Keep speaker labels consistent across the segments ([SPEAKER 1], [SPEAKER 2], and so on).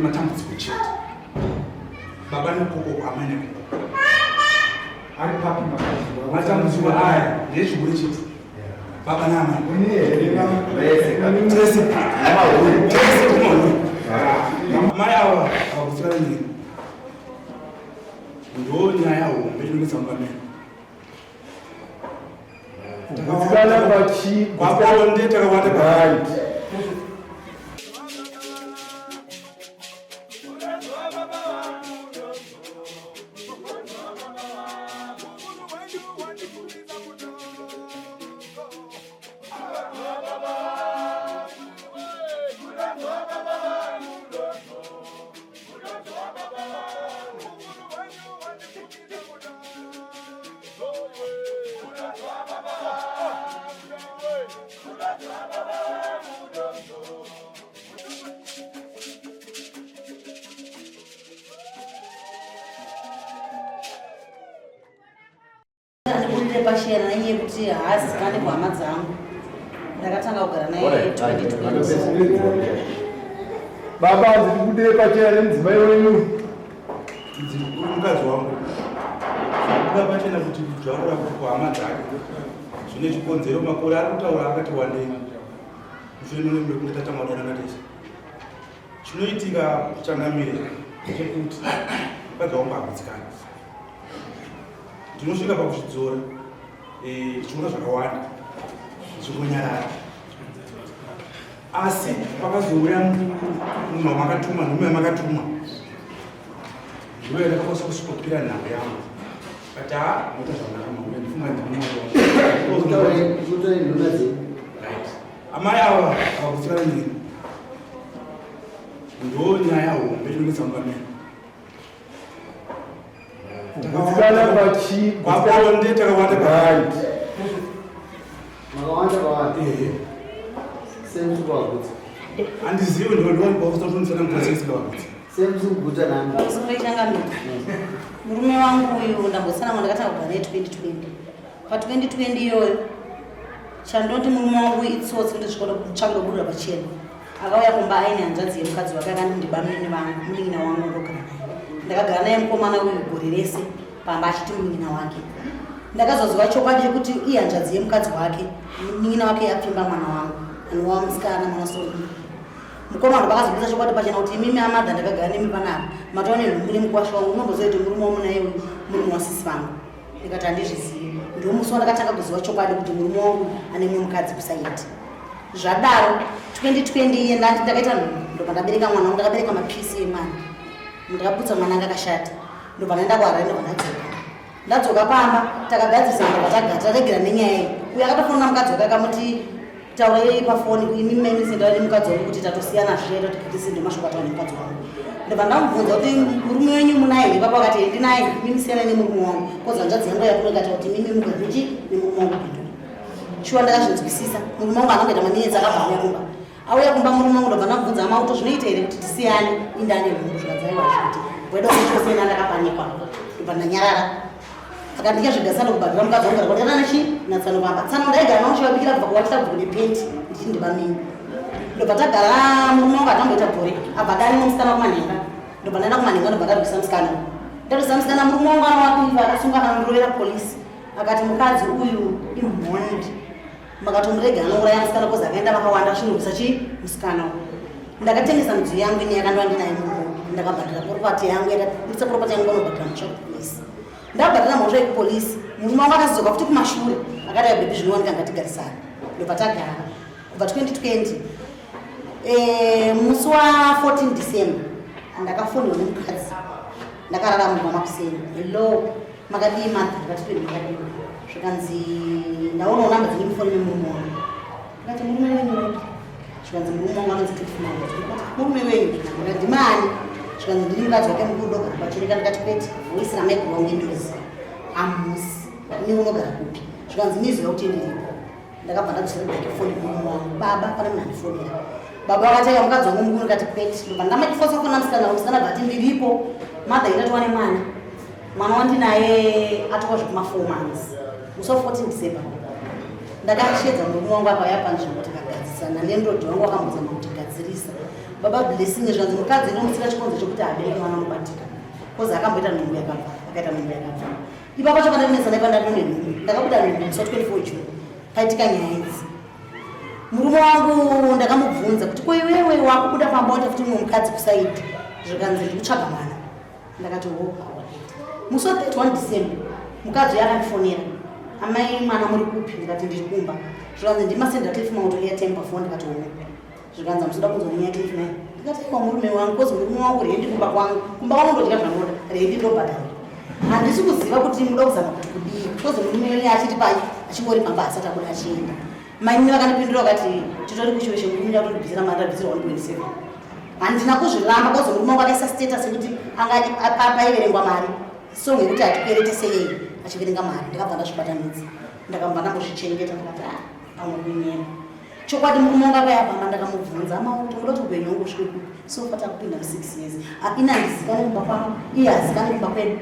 [SPEAKER 1] matambudziko chete. Baba nekoko amene
[SPEAKER 2] ari papi
[SPEAKER 1] matambudziko aya ndezvikuru chete. Baba nama mai ava avakutsira nyika ndo nyaya hombe inonetsa mubamene kwakonde takawanda
[SPEAKER 3] pashera naye kuti haazikane kuhama dzangu ndakatanga kugara naye 2020.
[SPEAKER 2] baba ndiri kudire pachena nemudzimai wenyu
[SPEAKER 1] mukadzi wangu kuda pachena kuti kutaura kuhama dzake zvine chikonzero makore ari kutaura akati wandei mushure kunde tatamwana nakatese chinoitika changamire chekuti mukadzi wangu agutsikana ndinosvika pakuzvidzora chiona zvakawanda zvikonyarara asi pakazouya munhu wamakatuma nhume yamakatuma ndiwe ndakakwanisa kusvikopira nhamo yangu kati moita zvakanaka ndifunga amai ava avakutsira nyika ndo nyaya hombe inonetsa mubamene kwakonde takawanda handizivi ndondowaibakusatonifana mukaseisikavakudzi
[SPEAKER 3] murume wangu uyu ndambosana mwa ndakatanga kugara naye 2020. Pa2020 iyoyo chandoti murume wangu itsotsi kuti zvichangobudira pachena akauya kumba aine hanzvadzi yemukadzi wake akandindiba munin'ina wangu ndogara naye ndakagara naye mukomana uyu gore rese pamba achiti munin'ina wake ndakazoziva chokwadi chekuti iye hanzvadzi yemukadzi wake munin'ina wake yapfimba mwana wangu anova musikana mwana sori mukomana pakazobudisa chokwadi pachena kuti imimi amadha ndakagara nemi panapa mataone nhumuri mukwasha wangu unomboziva kuti murume wamuna iwe muri mwasisi vangu ndikati handizvizivi ndiwo musi wandakatanga kuziva chokwadi kuti murume wangu ane mumwe mukadzi kusaiti zvadaro 2020 iye ndakaita ndobva ndabereka mwana wangu ndakabereka mapisi emwana ndakaputsa mwana anga akashata ndobva ndaenda kuharare ndobva ndadzoka pamba takagadzisa ndobva tagara taregera nenyaya iyi uye akatofonera mukadzi wake akamuti taurei pafoni imimemisindawa nemukadzi wangu kuti tatosiyana zviro tikatisi mashoko ataura nemukadzi wangu ndobva ndamubvunza kuti murume wenyu munaye ipapo akati ndinaye mimisiyana nemurume wangu kodza hanzvadzi yangu yakunogata kuti mimi mugarichi nemurume wangu pindura shuwa ndakazvinzwisisa murume wangu anongoita maminitsi akabva auya kumba auya kumba murume wangu ndobva ndamubvunza amauto zvinoita here kuti tisiyane indane nhumbu zvikadzaiwa zviti weda kuitosiyana ndakapanikwa ndobva ndanyarara akandika zvigasanda kubhadhira mukadzi wangu rakotana nechi natsano pamba tsano ndaigara nawo chivabikira kubva kuwatira bhuku nepenti ndichiti ndibamini ndobva tagara murume wangu atamboita bhore abva dani nomusikana kumanhenga ndobva ndaenda kumanhenga ndobva ndarwisa musikana ndarwisa musikana murume wangu anawakuiva akasungana nondirovera polisi akati mukadzi uyu imhondi makatomurega anouraya musikana kozi akaenda vakawanda asvinorwisa chi musikana ndakatengesa midziyo yangu ine yakandova ndinaye murume ndakabhadhira poropati yangu yakabudisa poropati yangu vanobhadhira mhosva kupolisi ndabhadhira mhosva yekupolisi murume wangu akazoka futi kumashure akati abhebi zvinowanika ngatigarisana ndobva tagara kubva 2020 musi wa14 December ndakafonera nemukadzi ndakarara mumba makuseni hello makadii madha ndakati makadii zvikanzi ndaonawo namba dzine mufoni memurume wangu ndikati murume wenyu zvikanzi murume wangu anonzi Titifumana murume wenyu ndimani zvikanzi ndiri mukadzi wake mukuru ndogara pachireka ndikati kwete voisi ramaiguru wangu endozi amusi ine unogara kupi zvikanzi niziva kuti ndiripo ndakabva ndadusira bheke foni murume wangu baba pane munhu andifonera baba vakataiwa mukadzi wangu mukuru ndikati kwete ndobva ndamatifosa fona musikana musikana bvati ndiripo madha indatiwane mwana wandinaye atova zvekuma 4 months musi wa14 December ndakashedza murume wangu akauya panzvimbo tikagadzisana landlord wangu akambozama kuti gadzirisa baba blessing zvanzi mukadzi inomusira chikonzo chokuti abereke mwana mubatika kozi akamboita nhumbu yakabva akaita nhumbu yakabva ipapo chacho pandinonesa naipandano nenhumbu ndakabuda nhumbu so 24 June paitika nyaya idzi murume wangu ndakamubvunza kuti ko iwewe wakubuda pamba wati futi mumwe mukadzi kusaidi zvikanzi ndikutsvaga mwana ndakati musi wa 31 December mukadzi uyo akandifonera amai mwana muri kupi ndikati ndiri kumba zvikanzi ndimasenda cliff mauto airtime pafoni ndikati zvikanzi amusoda kunzomunya cliff naye ndikati iwa murume wangu kozi murume wangu rendi kumba kwangu kumba kwangu ndodya zvanoda rendi ndobhadhara handisi kuziva kuti muda kuzama kuti kudii kozi murume wene achiti pai achingori pamba asati abuda achienda maimini vakandipindura vakati titori kuchiweshe murume atondibvisira mari abvisira 1.7 handina kuzviramba kozi murume wangu akaisa status yekuti paiverengwa mari so ngekuti atikuerete sei achiverenga mari ndakabva ndazvibatanidza ndakabva ndambozvichengeta ndakati pamwe kunyema chokwadi murume wangu akayabhamba ndakamubvunza amauti muda kuti upenyu wangu usvike kupi so fata kupinda mu6 years ina ndizikane kumba kwangu iye hazikane kumba kwedu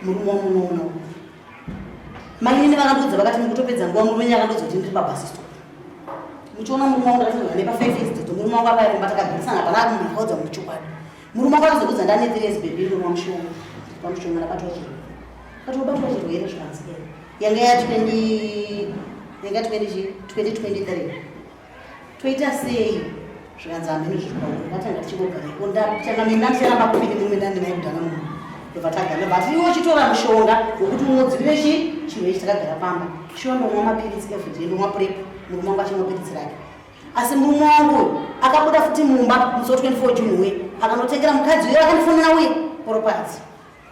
[SPEAKER 3] murume wangu unoona mainini vakandudza vakati mukutopedza nguva murume wenyu akandodza kuti ndiri pabasi stop muchiona murume wangu ndakatoa nepa 5 years toto murume wangu akayaromba takagarisana pana kumakaudza muchokwadi murume wangu akazokudza ndane 3 years baby ndiri wamushonga pamushonga ndakatwa chirwere katobatwa chirwere zvikanzikera yanga ya 2023 toita sei zvikanzi hamene zvirikwauri ngatanga tichimbogarepo ndatanga mina ndicharamba kupindi murume ndandinaikudhana munhu ndobva tagara bati iwo chitora mushonga wekuti unodzivire chirwere chitakagara pamba chiwa ndomwa mapirisi everyday ndomwa prep murume wangu achimwa pirisi rake asi murume wangu akabuda futi mumba musi 24 June we akanotengera mukadzi uyo akandifonera uye poropadzi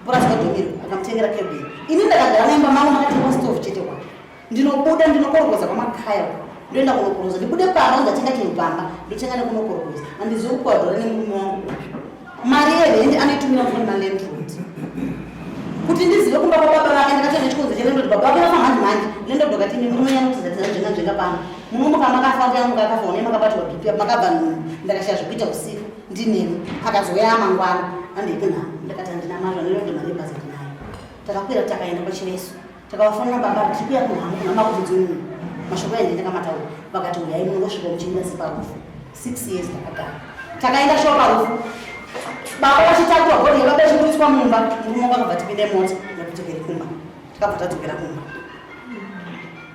[SPEAKER 3] porasikadomiro akamutengera kebheri ini ndakagara naimba mangu makatengwa stove chete kwake ndinobuda ndinokorokoza kwamakaya ndoenda kunokoroza ndibude paro ndatenga chinhu pamba ndotenga nekunokorokoza handizivi kukwadhora nemurume wangu mari yerendi anoitumira mfoni malandroad kuti ndizive kumba kwababa vake ndakatenda chikonzo chelendod baba vake vafamhandi manje lendod wakati murume yanotizatinajenga pamba munomuka makafa yangu akafa one makabatwa bp makabva nhunu ndakashaya zvekuita usiku ndinemi akazoya mangwana andeikunhamo ndakati handina mazva nelendo marebhazi ndinayo takakwira takaenda pachiveso takavafonera baba tichikuya kunhamo kunhama kuvudzi munhu mashoko aende ndakamataura vakati uyai munongosvika muchimira separufu 6 years takagara takaenda sho parufu baba vachitakurwa gori baba chiburiswa mumba murume wangu akabva tipinde mota nekutekeri kumba takabva tadzokera kumba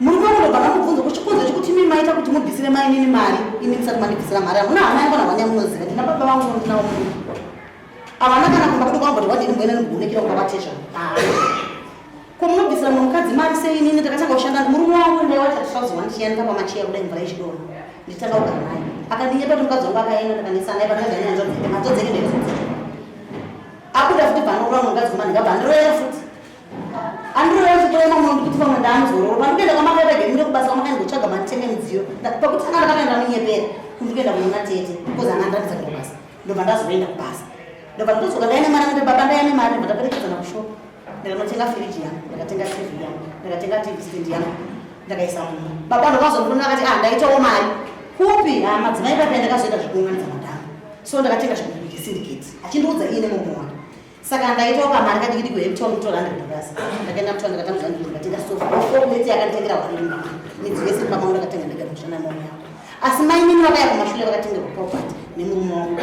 [SPEAKER 3] murume wangu ndobva ndamubvunza kuchikonzo chekuti imi maita kuti mubvisire mainini mari ini musati mandibvisira mari hamuna hama yangu nahwanya munoziva ndina baba vangu ndinawo munhu havana kana kumba kuti kwamboti wadini mboenda ndimboonekera kukavatezva komunobvisira mumwe mukadzi mari sei inini ndakatanga kushanda murume wangu ndaiwati 2001 ndichiyanika pamacheya kudai mvura yechidoro nditanga kugara naye akandinyepa kuti mukadzi wangu akaenda ndakanesana naye pandakaganyanya matsodzeke ndaizodzeka akuda futi bvanorora mukadzi kumba ndingabva andiroyera futi andiroyera futi oema muno ndikuti pamwe ndaanozorora pandikuenda kwamakaita gemire kubasa kwamakaingotsvaga matenge midziyo pakutanga ndakatoenda munyepera kundikuenda kunona tete bcause anga ndandisakira kubasa ndobva ndazoenda kubasa ndobva ndotsoka ndaine mari kuti baba ndaine mari ndobva ndaperekedzana kushopa ndakanotenga firiji yangu ndakatenga tv yangu ndakatenga tv stand yangu ndakaisa mumba baba ndokazondifuna akati ndaitawo mari kupi madzimai papi ndakazoita zvekuunganidza madhamu so ndakatenga zvekubiki syndicate achindiudza iye nemumo wangu saka ndaitawo kamari kadikidiko yemutawo mutora 100 basi ndakaenda mutora ndakatambuza ndikatenga sofa ofometi yakanditengera warimba midziyo yese pamwe ndakatenga ndikaenda kushanda maono yangu asi mainini vakaya kumashure vakatengerwa property nemurume wangu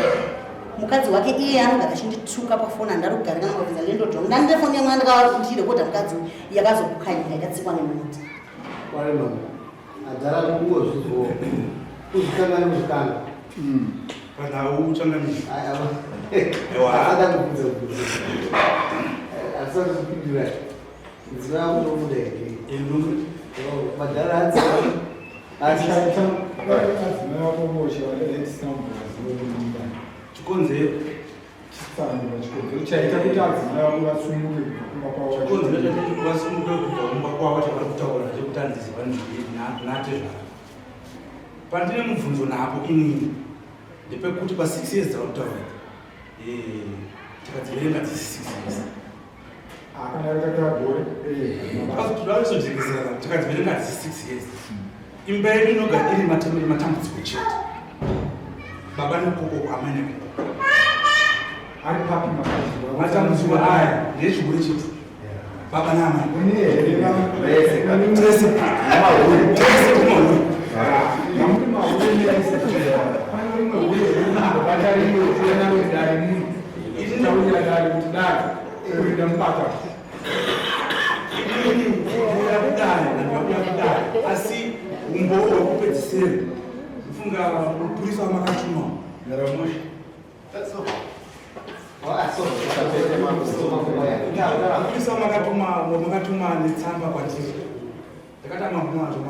[SPEAKER 3] mukadzi wake iye anogara achindituka pafoni handari kugara kana mabvisa lendo dhangu ndandire foni yangu andikatirekodha mukadzi yakazokukanyika yakatsikwa nemunoti
[SPEAKER 2] waimama adhara kunguo zvizo uzvikangani muzvikanga
[SPEAKER 1] kana uchangamisi
[SPEAKER 2] ada kubvunza kubvunza asati kupindura nziva yangu nomudeke madhara adziva
[SPEAKER 1] chikonzero
[SPEAKER 2] chaita kuti adzimai vako vasumuke kumba kwavo
[SPEAKER 1] chikonzero chachoti vasumuke kubva kumba kwavo chavari kutaura chekuti handiziva nate zvaka pandine mubvunzo napo inini ndepekuti pa6 years dzavari kutaura tikadziverenga dzisi 6 years zvaizojekezerana tikadziverenga dzisi 6 years imba yedu inogara iri matambudziko chete baba nekoko amene
[SPEAKER 2] ari papi
[SPEAKER 1] matambudziko aya ndechikuru chete baba namai
[SPEAKER 2] Thank you. ndakadali kuti dai kuita mubata
[SPEAKER 1] asi umbowo hwekupedzisira kufunga mupurisa wamakatuma nharamoshi mupurisa wamakatuma netsamba kwandiri ndakatama kumazvo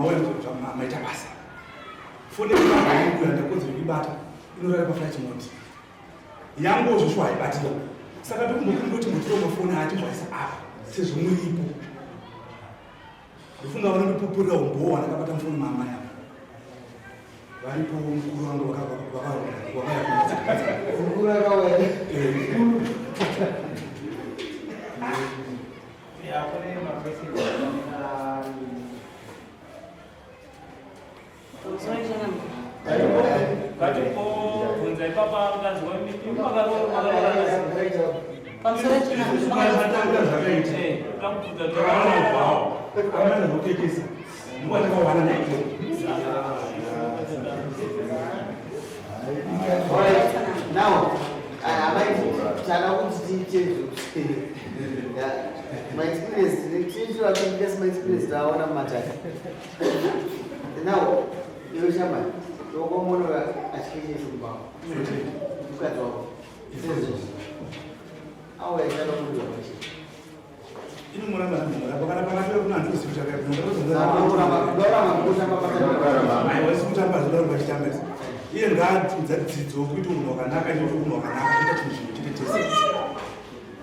[SPEAKER 1] maita basa fone kuaaiuya ndakodzero ibata inorara paflight mode yangu zvosvo haibatira saka ndokumbokundoti mutiro mafoni atimwaisa apa sezvo muripo ndofunga vanondipupurira umbowo vandakabata mufoni maamai apa varipo mukuru wangu
[SPEAKER 4] Now, I might my experience, I think that's my experience. I want to matter. Now, you shaman, you go more education about. Look at all. How I tell you.
[SPEAKER 1] Ini mulai bakal kuna ntusi kuchaka iye ngaadza dzidzo kuti unhu wakanaka neunhu wakanaka kuita chinhu chimwe chete chese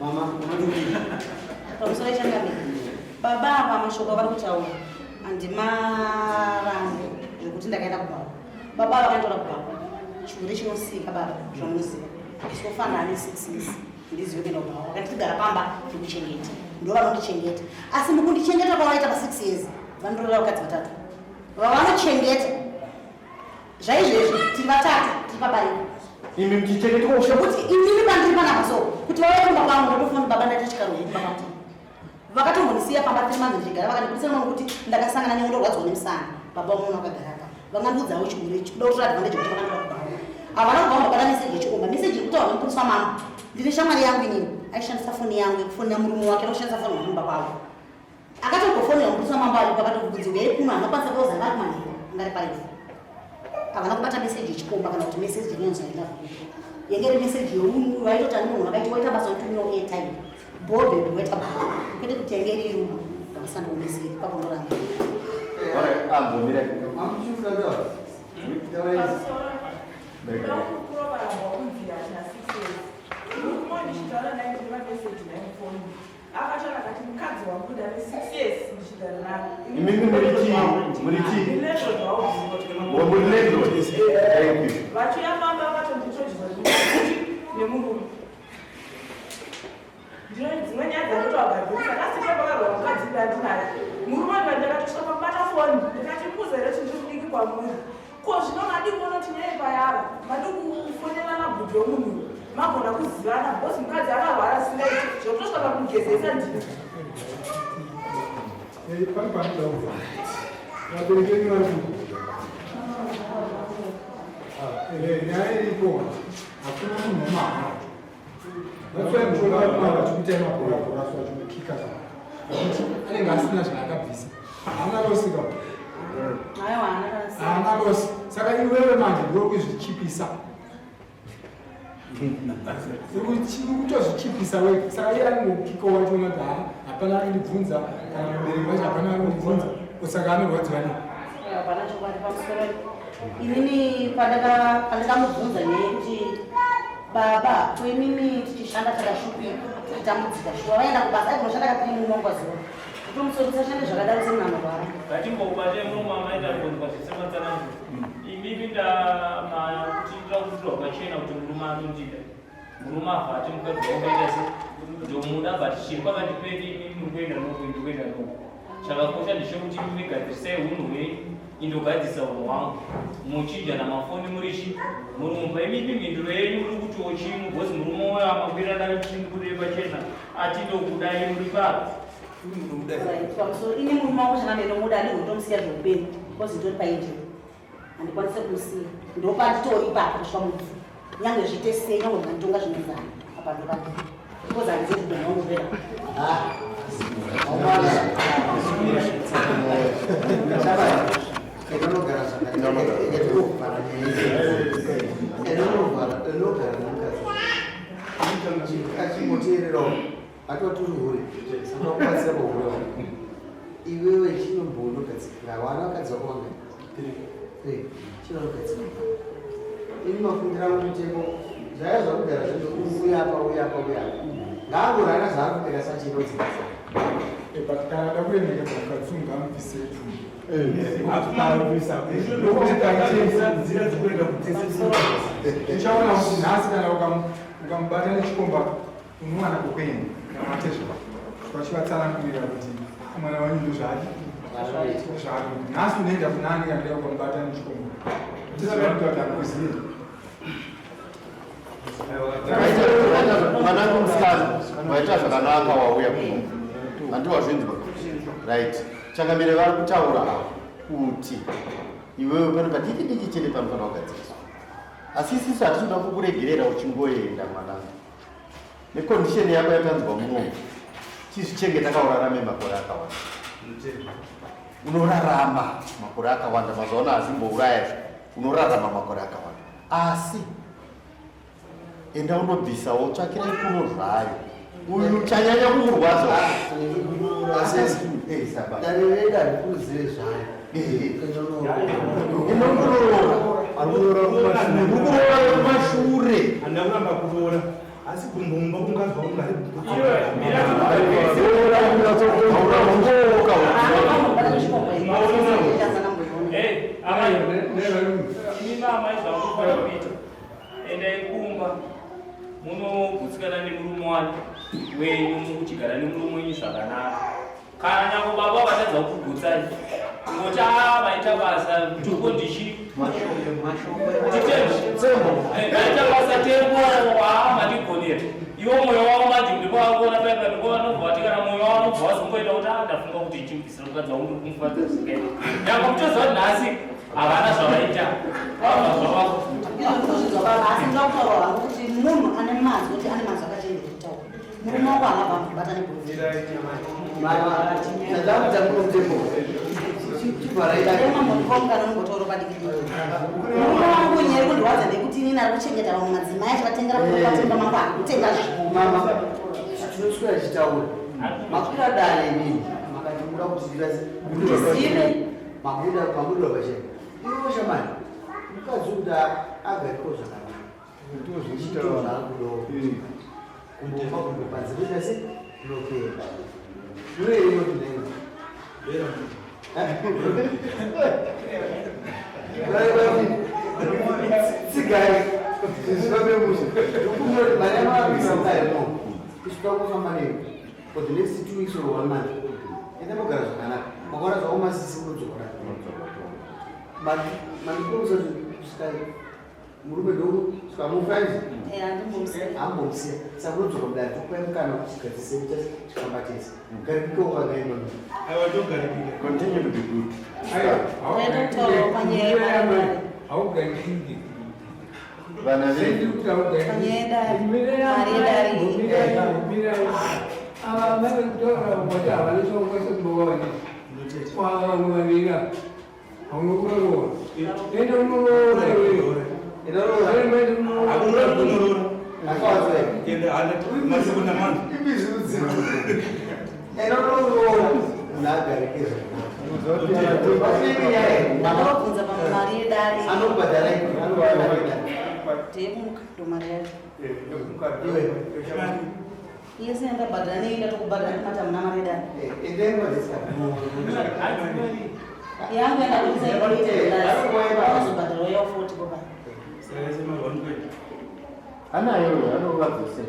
[SPEAKER 4] Mama,
[SPEAKER 3] pamusoro changami baba apa mashoko avari kutaura handimarambi zvekuti ndakaenda kubaba baba vakaendora kubaba chikure chinosika baba zvamunoziva sofanira ane 6 years ndizive kuenda kubaba vakandigara pamba ndikuchengeta ndo vanondichengeta asi mukundichengeta kwavaita pa6 years vanondorera vakadzi vatatu vavanochengeta zvaizvezvi tiri vatatu tiri pabariko
[SPEAKER 2] imi mchichengeta
[SPEAKER 3] zvekuti imimi pandiri panapa so kuti vavaekumba kwangu ndotofuna baba ndaita chikaro pakati vakatombondisiya pamba 3 months ndigara vakandibudisa mwana kuti ndakasangana neundorwadzwa nemusana baba umwe wakagara apa vakandiudzawo chikure chikuda kutora advantage kuti vakandora kubaba havana kubva mbabada meseji yechikomba meseji yekutaura nemupuriswa mama ndine shamwari yangu inini aishandisa foni yangu yekufonera murume wake nokushandisa foni yamumba kwavo akatongofonera mupuriswa mamba alipo akatobvudzi wei kuno anokwanisa kuoza ngari kumanhero ngari parefu havana kubata meseji yechikomba kana kuti meseji yenonzwaila yengeri meseji yeunhu vaitoti ani munhu vakaiti waita basa notumiwo airtime bobe waita basa kwete kuti yengeri irunhu ndakasandawo meseji pakondoranga
[SPEAKER 5] akachona kati mukadzi wangu ndane 6 years ndichidara naye
[SPEAKER 2] imimi muriti
[SPEAKER 5] vachiyambamba vakatonditodzwa nemurume dzimwe nyaya dzandotavagadzirisa kasipavakarwa mukadzi ndandinaye murume ndandakatosva pabata foni ndikati muzere chindikudiki kwamuri ko zvino madi kuonoti nyaya yava madi kufonera nabhudhi womunhu magona kuzivana bhosi mukadzi akarwara sinai zvokutosva pakugezesa ndini
[SPEAKER 2] pane panodauva vaberekeni vari nyaya iripo hakuna munhu maha vakutoaa chikuita mabhorabhoraswa chimukika anenge asina zvaakabvisa haana losika haana losi saka iwewe manje ndokuzvichipisa kutozvichipisa wega saka iye ari mukiko wacho unoti hapana arindibvunza kana mubereki wacho hapana arindibvunza saka anorwadziwa nei
[SPEAKER 3] hapana chokwadi pamusoro inini pandakamubvunza nekuti baba toimimi tichishanda takashupika tichitambudzika shuwa vaenda kubasa ainoshanda katiri munongwa zuva tomusorisashande zvakadaro semunanorwara
[SPEAKER 6] ngatimbobate mumwe amaita kubonzwa zvisematsanangu imimi ndamatiitira kutirwa pachena kuti murume anondida murume avhati mukadzi wakaita se ndomuda but chiri pakandipeni imimi muri kuenda noko indikuenda noko chakakosha ndechekuti imimi gadzirisai unhu hwenyu indogadzisa unhu hwangu muchidya namafoni murichi murumba imimi mhinduro yenyu muri kutiwo chimu bhozi murume wayo amakwirana chindikudei pachena atindokudai muri papa
[SPEAKER 3] pamusoro ini murume wangu chanamenomuda andigotomusiya zveupenyu kozi ndori painjeri handikwanise kumusiya ndopanditori ipapo kusva mufu nyange zvite sei nyange zvanditonga zvinezana apa ndopandiri Because I said the wrong way.
[SPEAKER 4] Iwewe chinombono katsika wana kadzakona chinokatsika ini mafundira mutemo zvaya zvakudara uya apa ngaangorana zvaakupeka sachinodzikasa
[SPEAKER 2] but kana kuendeka pakatsunga mubvisetu uchaona kuti nhasi kana ukamubata nechikomba unowana kukwenda kana matezva vachivatsanangurira kuti mwana wanyu ndozvake zvake nhasi unoenda kunani kana ndeka ukamubata nechikomba tisaaakuziva
[SPEAKER 7] mwanangu musikana waita zvakanaka wauya kuno handiwazvinzwa right changamire vari kutaura kuti iwewe pane padiki diki chete panofanira kugadzirisa asi isisu hatinoda kukuregerera uchingoenda mwanangu nekondisheni yako yatanzwa munomu chizvichenge takaurarame makore akawanda unorarama makore akawanda mazuvaano azimbouraya unorarama makore akawanda asi enda unobvisawo tsvakira ikuno zvayo uyu chanyanya kumurwadza
[SPEAKER 4] darereda rikuzive zvayo
[SPEAKER 7] ukurora kumashure
[SPEAKER 1] handakuramba kuroora asi kumbomba kungazwa ungari
[SPEAKER 6] endai kumba munogutsikana nemurume wani wenyu muchigara nemurume wenyu zvakanaka kana nyango baba vatadza kukugutsai ngoti vaita basa tukondishi vaita basa tembo matigonera iwo mwoyo wavo mati ndipavakuona paipa ndipovanobvati kana mwoyo wavo nobva wazongoita kuti ndafunga kuti ichimubvisira mukadzi wangu ndikumufadza zvisingaiti nyango mutoziva kuti nhasi havana zvavaita vava zvavako
[SPEAKER 3] asi ndakutaura hangu kuti munhu ane mazwi kuti ane mazwi akachenjera kutaura murume wako haana bamubata negoemambotikomukana unongotaura padiki murume wangu nyeri kundirwadza ndekuti inini ari kuchengeta vamwe madzimai achikatengera kukatemba mangu ari kutenga
[SPEAKER 4] mama tinoswera chitaura makwira dare nini makatimura kutizive mabuda pachena ivo shamani mukadzi kuti agariko zvakanaka ndozvichitoro zvaakudo kumbomba kumbopanzirisa se inopera zvireiro tinenga tsigai zvivabemusha ukunoti mari yamavisa mukaimo isvika kufamba neyo for the next 2 weeks or 1 month ende mogara zvakanaka makaona zvavo masisi kudzora mandikomusa kusvika murume doko svika mufaizi hambomsiya saka unodzora kudai tokupai mukana kusigadzise chifamba chese garipike wakagaimano
[SPEAKER 7] continue to be good vana vedu
[SPEAKER 3] Yes, and the Badani to Badan Matamana. Young and I would say, but the way of 40 go back.
[SPEAKER 7] I know what to say.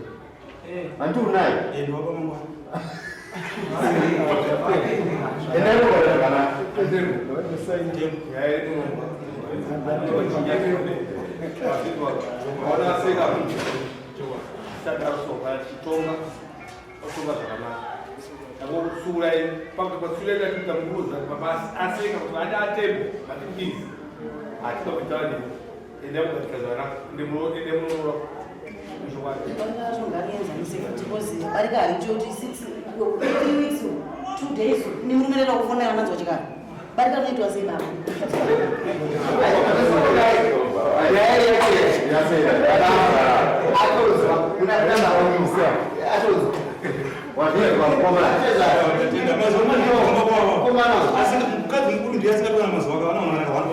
[SPEAKER 7] I'm too nice.
[SPEAKER 3] because barika harichoti 3 weeks 2 days ni murumerera kufona yananzwa chikani barika rinoitwa sei baba
[SPEAKER 1] asi mukadzi mukuru ndiye asingatona mazuva akavana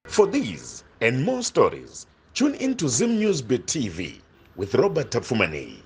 [SPEAKER 8] For these and more stories, tune in to Zim News Bit TV with Robert Tafumani.